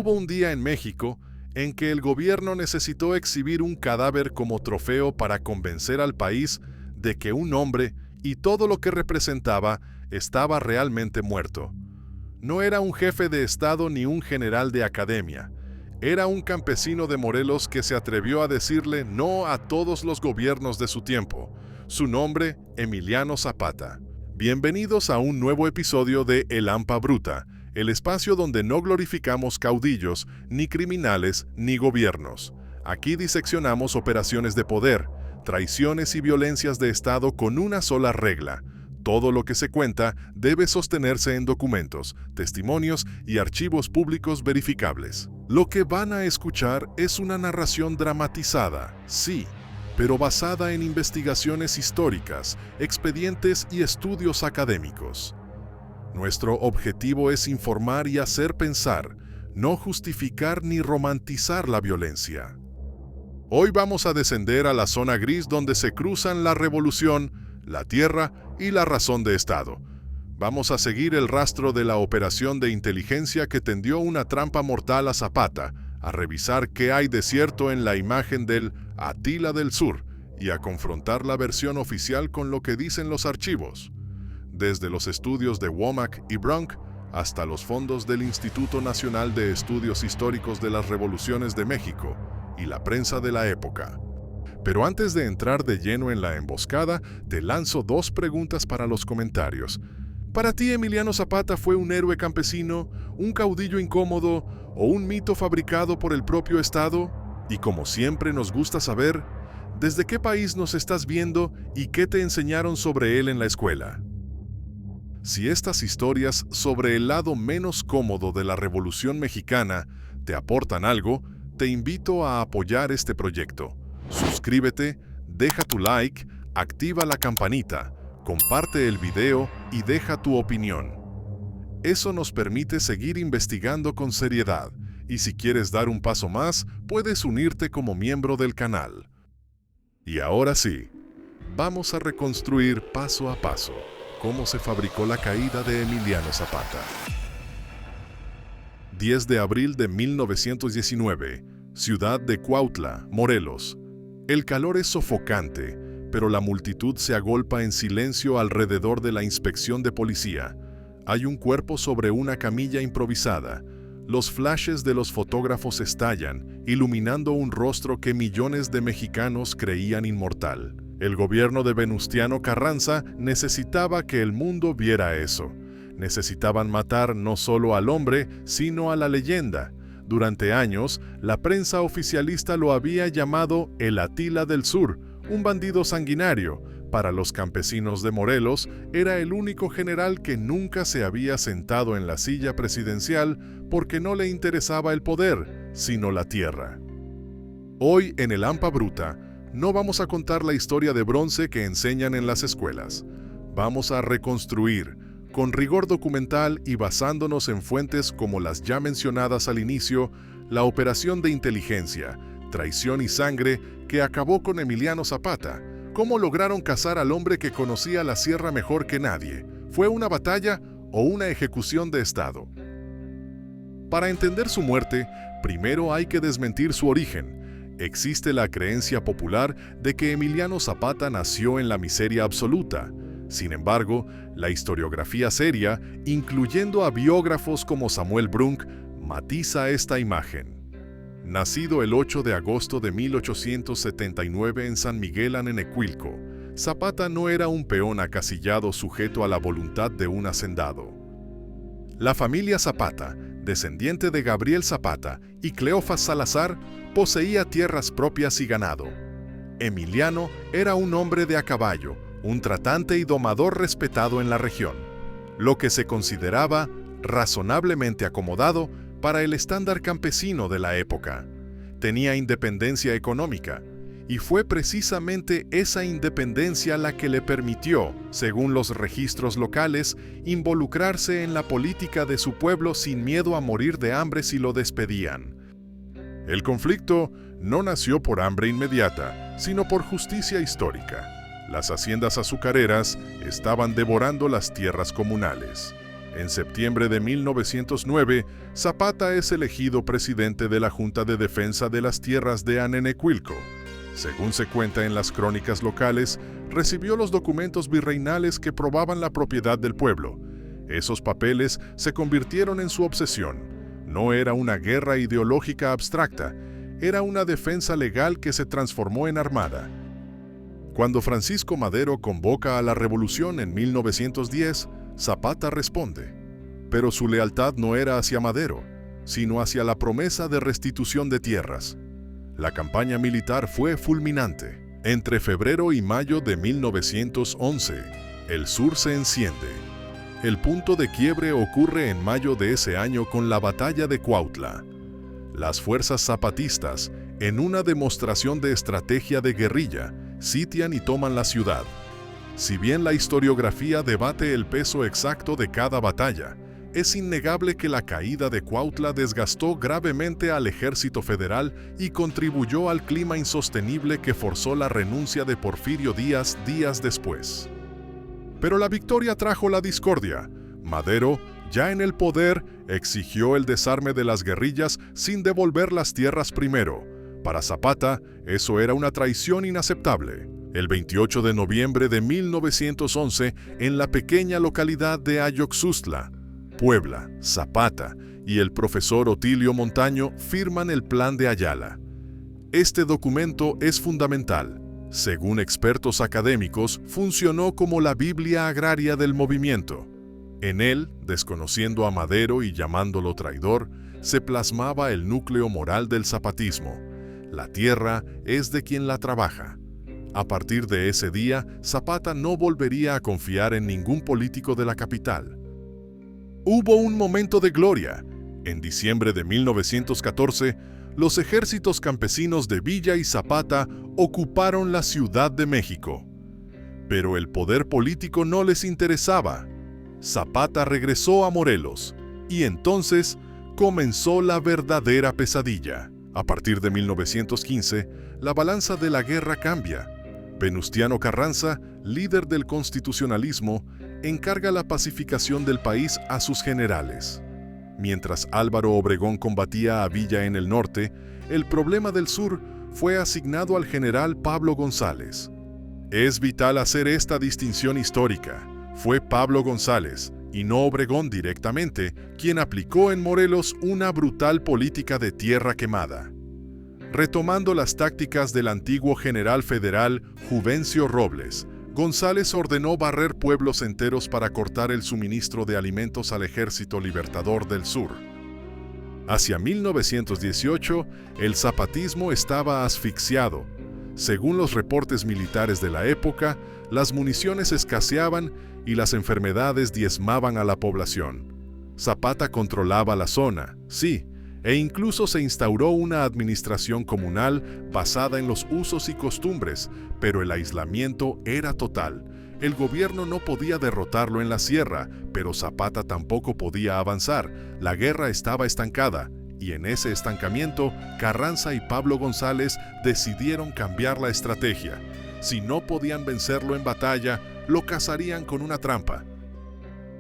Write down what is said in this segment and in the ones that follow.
Hubo un día en México en que el gobierno necesitó exhibir un cadáver como trofeo para convencer al país de que un hombre y todo lo que representaba estaba realmente muerto. No era un jefe de Estado ni un general de academia. Era un campesino de Morelos que se atrevió a decirle no a todos los gobiernos de su tiempo. Su nombre, Emiliano Zapata. Bienvenidos a un nuevo episodio de El Hampa Bruta, el espacio donde no glorificamos caudillos, ni criminales, ni gobiernos. Aquí diseccionamos operaciones de poder, traiciones y violencias de Estado con una sola regla. Todo lo que se cuenta debe sostenerse en documentos, testimonios y archivos públicos verificables. Lo que van a escuchar es una narración dramatizada, sí, pero basada en investigaciones históricas, expedientes y estudios académicos. Nuestro objetivo es informar y hacer pensar, no justificar ni romantizar la violencia. Hoy vamos a descender a la zona gris donde se cruzan la revolución, la tierra y la razón de Estado. Vamos a seguir el rastro de la operación de inteligencia que tendió una trampa mortal a Zapata, a revisar qué hay de cierto en la imagen del Atila del Sur y a confrontar la versión oficial con lo que dicen los archivos. Desde los estudios de Womack y Bronk hasta los fondos del Instituto Nacional de Estudios Históricos de las Revoluciones de México y la prensa de la época. Pero antes de entrar de lleno en la emboscada, te lanzo dos preguntas para los comentarios. ¿Para ti Emiliano Zapata fue un héroe campesino, un caudillo incómodo o un mito fabricado por el propio Estado? Y como siempre nos gusta saber, ¿desde qué país nos estás viendo y qué te enseñaron sobre él en la escuela? Si estas historias sobre el lado menos cómodo de la Revolución Mexicana te aportan algo, te invito a apoyar este proyecto. Suscríbete, deja tu like, activa la campanita, comparte el video y deja tu opinión. Eso nos permite seguir investigando con seriedad, y si quieres dar un paso más, puedes unirte como miembro del canal. Y ahora sí, vamos a reconstruir paso a paso cómo se fabricó la caída de Emiliano Zapata. 10 de abril de 1919, ciudad de Cuautla, Morelos. El calor es sofocante, pero la multitud se agolpa en silencio alrededor de la inspección de policía. Hay un cuerpo sobre una camilla improvisada. Los flashes de los fotógrafos estallan, iluminando un rostro que millones de mexicanos creían inmortal. El gobierno de Venustiano Carranza necesitaba que el mundo viera eso. Necesitaban matar no solo al hombre, sino a la leyenda. Durante años, la prensa oficialista lo había llamado el Atila del Sur, un bandido sanguinario. Para los campesinos de Morelos, era el único general que nunca se había sentado en la silla presidencial porque no le interesaba el poder, sino la tierra. Hoy, en el Hampa Bruta, no vamos a contar la historia de bronce que enseñan en las escuelas. Vamos a reconstruir, con rigor documental y basándonos en fuentes como las ya mencionadas al inicio, la operación de inteligencia, traición y sangre que acabó con Emiliano Zapata. ¿Cómo lograron cazar al hombre que conocía la sierra mejor que nadie? ¿Fue una batalla o una ejecución de Estado? Para entender su muerte, primero hay que desmentir su origen. Existe la creencia popular de que Emiliano Zapata nació en la miseria absoluta. Sin embargo, la historiografía seria, incluyendo a biógrafos como Samuel Brunk, matiza esta imagen. Nacido el 8 de agosto de 1879 en San Miguel Anenecuilco, Zapata no era un peón acasillado sujeto a la voluntad de un hacendado. La familia Zapata, descendiente de Gabriel Zapata y Cleofas Salazar, poseía tierras propias y ganado. Emiliano era un hombre de a caballo, un tratante y domador respetado en la región, lo que se consideraba razonablemente acomodado para el estándar campesino de la época. Tenía independencia económica, y fue precisamente esa independencia la que le permitió, según los registros locales, involucrarse en la política de su pueblo sin miedo a morir de hambre si lo despedían. El conflicto no nació por hambre inmediata, sino por justicia histórica. Las haciendas azucareras estaban devorando las tierras comunales. En septiembre de 1909, Zapata es elegido presidente de la Junta de Defensa de las Tierras de Anenecuilco. Según se cuenta en las crónicas locales, recibió los documentos virreinales que probaban la propiedad del pueblo. Esos papeles se convirtieron en su obsesión. No era una guerra ideológica abstracta, era una defensa legal que se transformó en armada. Cuando Francisco Madero convoca a la revolución en 1910, Zapata responde. Pero su lealtad no era hacia Madero, sino hacia la promesa de restitución de tierras. La campaña militar fue fulminante. Entre febrero y mayo de 1911, el sur se enciende. El punto de quiebre ocurre en mayo de ese año con la batalla de Cuautla. Las fuerzas zapatistas, en una demostración de estrategia de guerrilla, sitian y toman la ciudad. Si bien la historiografía debate el peso exacto de cada batalla, es innegable que la caída de Cuautla desgastó gravemente al ejército federal y contribuyó al clima insostenible que forzó la renuncia de Porfirio Díaz días después. Pero la victoria trajo la discordia. Madero, ya en el poder, exigió el desarme de las guerrillas sin devolver las tierras primero. Para Zapata, eso era una traición inaceptable. El 28 de noviembre de 1911, en la pequeña localidad de Ayoxustla, Puebla, Zapata y el profesor Otilio Montaño firman el Plan de Ayala. Este documento es fundamental. Según expertos académicos, funcionó como la Biblia agraria del movimiento. En él, desconociendo a Madero y llamándolo traidor, se plasmaba el núcleo moral del zapatismo. La tierra es de quien la trabaja. A partir de ese día, Zapata no volvería a confiar en ningún político de la capital. Hubo un momento de gloria. En diciembre de 1914, los ejércitos campesinos de Villa y Zapata ocuparon la Ciudad de México. Pero el poder político no les interesaba. Zapata regresó a Morelos, y entonces comenzó la verdadera pesadilla. A partir de 1915, la balanza de la guerra cambia. Venustiano Carranza, líder del constitucionalismo, encarga la pacificación del país a sus generales. Mientras Álvaro Obregón combatía a Villa en el norte, el problema del sur fue asignado al general Pablo González. Es vital hacer esta distinción histórica. Fue Pablo González, y no Obregón directamente, quien aplicó en Morelos una brutal política de tierra quemada. Retomando las tácticas del antiguo general federal Juvencio Robles, González ordenó barrer pueblos enteros para cortar el suministro de alimentos al Ejército Libertador del Sur. Hacia 1918, el zapatismo estaba asfixiado. Según los reportes militares de la época, las municiones escaseaban y las enfermedades diezmaban a la población. Zapata controlaba la zona, sí, e incluso se instauró una administración comunal basada en los usos y costumbres, pero el aislamiento era total. El gobierno no podía derrotarlo en la sierra, pero Zapata tampoco podía avanzar. La guerra estaba estancada, y en ese estancamiento, Carranza y Pablo González decidieron cambiar la estrategia. Si no podían vencerlo en batalla, lo cazarían con una trampa.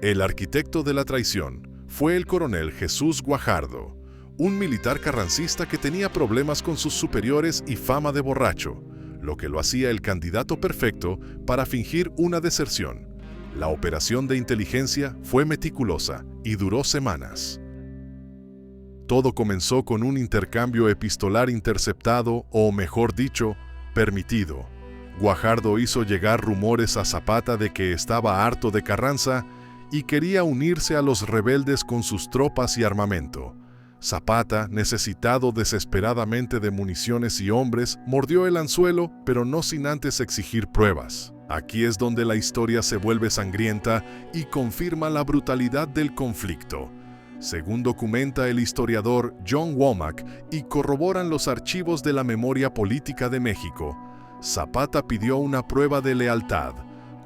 El arquitecto de la traición fue el coronel Jesús Guajardo, un militar carrancista que tenía problemas con sus superiores y fama de borracho, lo que lo hacía el candidato perfecto para fingir una deserción. La operación de inteligencia fue meticulosa y duró semanas. Todo comenzó con un intercambio epistolar interceptado, o mejor dicho, permitido. Guajardo hizo llegar rumores a Zapata de que estaba harto de Carranza y quería unirse a los rebeldes con sus tropas y armamento. Zapata, necesitado desesperadamente de municiones y hombres, mordió el anzuelo, pero no sin antes exigir pruebas. Aquí es donde la historia se vuelve sangrienta y confirma la brutalidad del conflicto. Según documenta el historiador John Womack y corroboran los archivos de la memoria política de México, Zapata pidió una prueba de lealtad.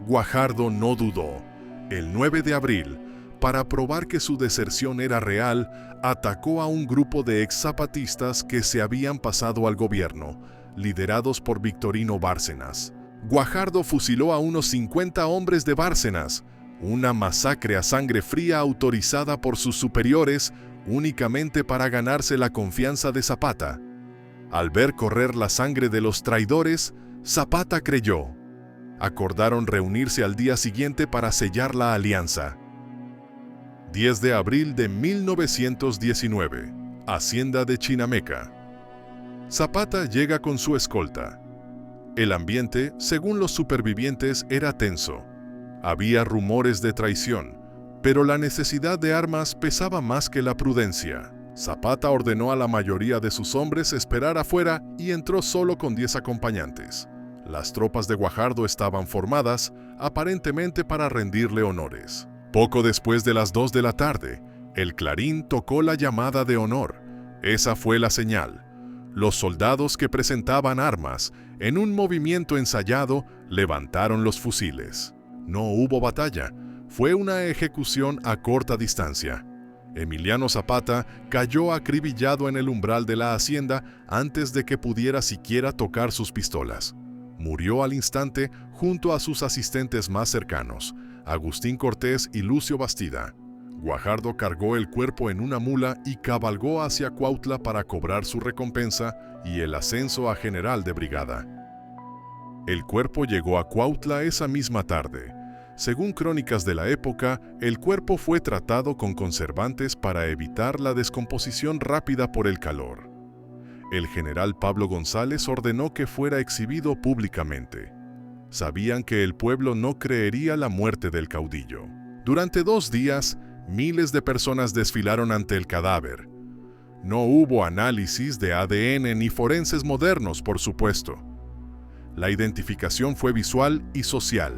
Guajardo no dudó. El 9 de abril, para probar que su deserción era real, atacó a un grupo de ex-zapatistas que se habían pasado al gobierno, liderados por Victorino Bárcenas. Guajardo fusiló a unos 50 hombres de Bárcenas. una masacre a sangre fría autorizada por sus superiores únicamente para ganarse la confianza de Zapata. Al ver correr la sangre de los traidores, Zapata creyó. Acordaron reunirse al día siguiente para sellar la alianza. 10 de abril de 1919, Hacienda de Chinameca. Zapata llega con su escolta. El ambiente, según los supervivientes, era tenso. Había rumores de traición, pero la necesidad de armas pesaba más que la prudencia. Zapata ordenó a la mayoría de sus hombres esperar afuera y entró solo con 10 acompañantes. Las tropas de Guajardo estaban formadas, aparentemente para rendirle honores. Poco después de las 2 de la tarde, el clarín tocó la llamada de honor. Esa fue la señal. Los soldados que presentaban armas, en un movimiento ensayado, levantaron los fusiles. No hubo batalla, fue una ejecución a corta distancia. Emiliano Zapata cayó acribillado en el umbral de la hacienda antes de que pudiera siquiera tocar sus pistolas. Murió al instante junto a sus asistentes más cercanos, Agustín Cortés y Lucio Bastida. Guajardo cargó el cuerpo en una mula y cabalgó hacia Cuautla para cobrar su recompensa y el ascenso a general de brigada. El cuerpo llegó a Cuautla esa misma tarde. Según crónicas de la época, el cuerpo fue tratado con conservantes para evitar la descomposición rápida por el calor. El general Pablo González ordenó que fuera exhibido públicamente. Sabían que el pueblo no creería la muerte del caudillo. Durante 2 días, miles de personas desfilaron ante el cadáver. No hubo análisis de ADN ni forenses modernos, por supuesto. La identificación fue visual y social.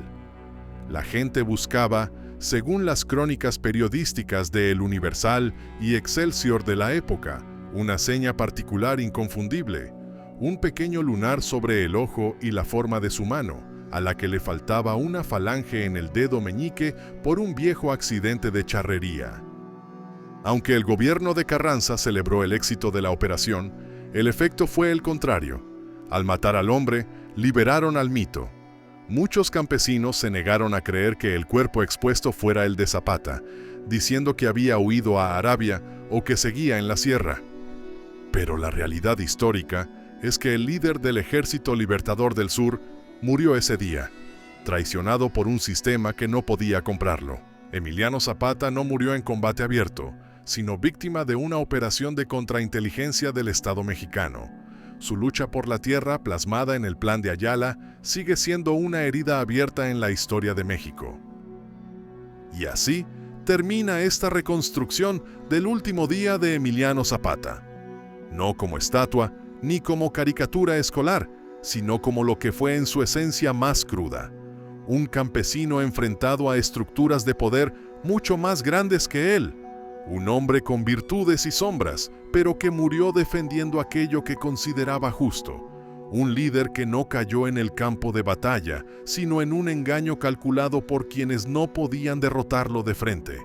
La gente buscaba, según las crónicas periodísticas de El Universal y Excelsior de la época, una seña particular inconfundible, un pequeño lunar sobre el ojo y la forma de su mano, a la que le faltaba una falange en el dedo meñique por un viejo accidente de charrería. Aunque el gobierno de Carranza celebró el éxito de la operación, el efecto fue el contrario. Al matar al hombre, liberaron al mito. Muchos campesinos se negaron a creer que el cuerpo expuesto fuera el de Zapata, diciendo que había huido a Arabia o que seguía en la sierra. Pero la realidad histórica es que el líder del Ejército Libertador del Sur murió ese día, traicionado por un sistema que no podía comprarlo. Emiliano Zapata no murió en combate abierto, sino víctima de una operación de contrainteligencia del Estado mexicano. Su lucha por la tierra, plasmada en el Plan de Ayala, sigue siendo una herida abierta en la historia de México. Y así termina esta reconstrucción del último día de Emiliano Zapata. No como estatua, ni como caricatura escolar, sino como lo que fue en su esencia más cruda. Un campesino enfrentado a estructuras de poder mucho más grandes que él. Un hombre con virtudes y sombras, pero que murió defendiendo aquello que consideraba justo. Un líder que no cayó en el campo de batalla, sino en un engaño calculado por quienes no podían derrotarlo de frente.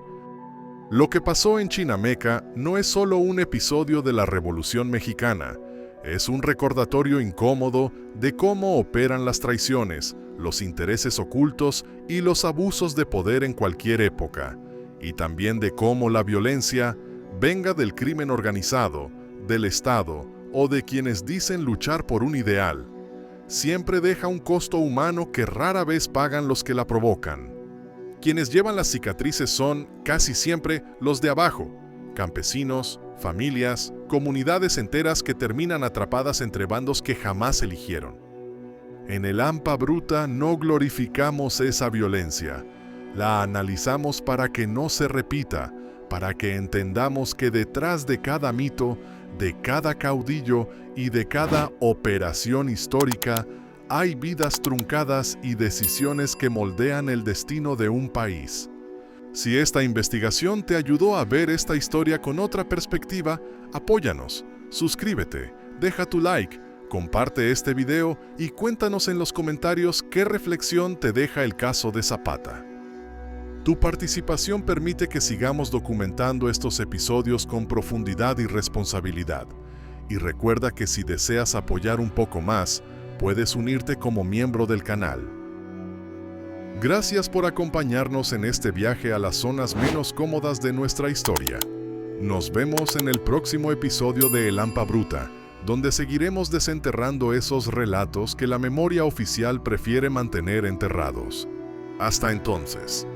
Lo que pasó en Chinameca no es solo un episodio de la Revolución Mexicana, es un recordatorio incómodo de cómo operan las traiciones, los intereses ocultos y los abusos de poder en cualquier época, y también de cómo la violencia, venga del crimen organizado, del Estado o de quienes dicen luchar por un ideal, siempre deja un costo humano que rara vez pagan los que la provocan. Quienes llevan las cicatrices son, casi siempre, los de abajo, campesinos, familias, comunidades enteras que terminan atrapadas entre bandos que jamás eligieron. En el Hampa Bruta no glorificamos esa violencia, la analizamos para que no se repita, para que entendamos que detrás de cada mito, de cada caudillo y de cada operación histórica, hay vidas truncadas y decisiones que moldean el destino de un país. Si esta investigación te ayudó a ver esta historia con otra perspectiva, apóyanos, suscríbete, deja tu like, comparte este video y cuéntanos en los comentarios qué reflexión te deja el caso de Zapata. Tu participación permite que sigamos documentando estos episodios con profundidad y responsabilidad. Y recuerda que si deseas apoyar un poco más, puedes unirte como miembro del canal. Gracias por acompañarnos en este viaje a las zonas menos cómodas de nuestra historia. Nos vemos en el próximo episodio de El Hampa Bruta, donde seguiremos desenterrando esos relatos que la memoria oficial prefiere mantener enterrados. Hasta entonces.